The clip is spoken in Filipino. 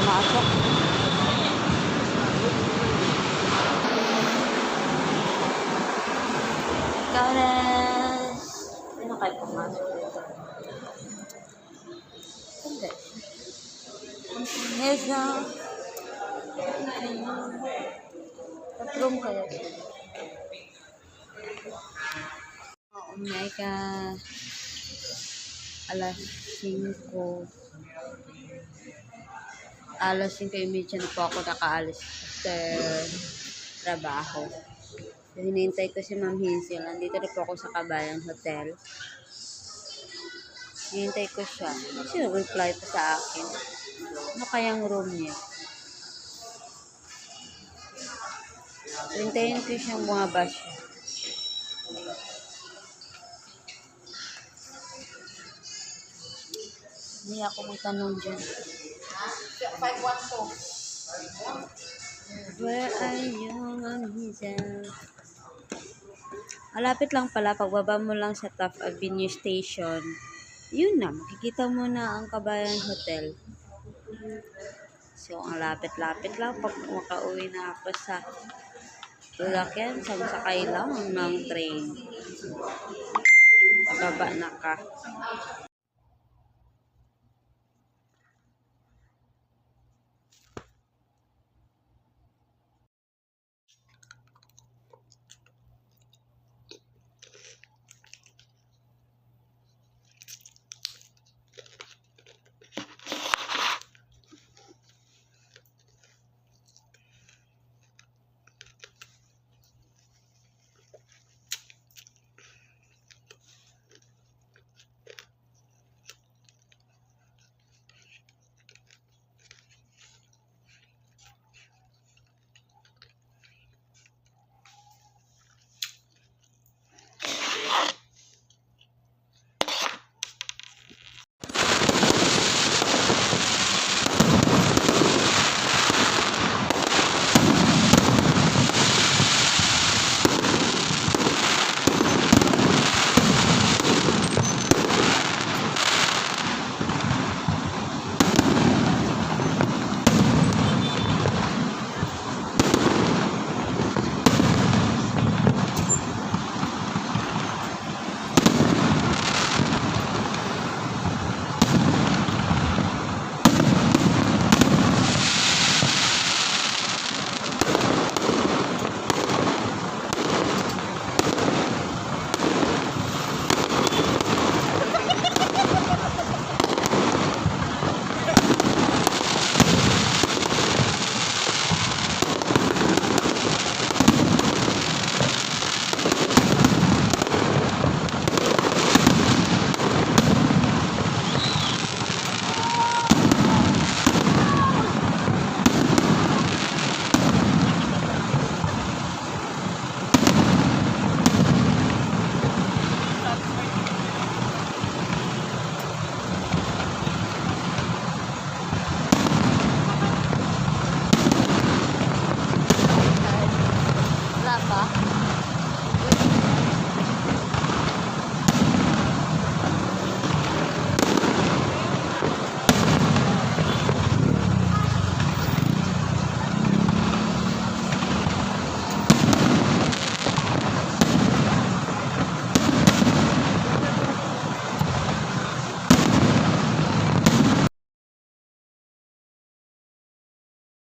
pumasok. Kares! Ano kayo pumasok dito? Hindi. Yes, no? Tatlong kaya siya. Oh my God. Alas 5. Alas 5:30 na po ako nakaalis after trabaho. So, hinihintay ko si Ma'am Hazel. Nandito na po ako sa Kabayan Hotel. Hinihintay ko siya. Kasi reply pa sa akin. Ano kayang room niya? Hintayin ko siyang bumaba siya. Hindi ako magtanong dyan. 512. Where are you, Ma'am Hazel? Malapit lang pala, pagbaba mo lang sa Taft Avenue Station. Yun na, makikita mo na ang Kabayan Hotel. So, ang lapit-lapit lang pag makauwi na ako sa lalakyan, sakay lang ng train. Pababa na ka.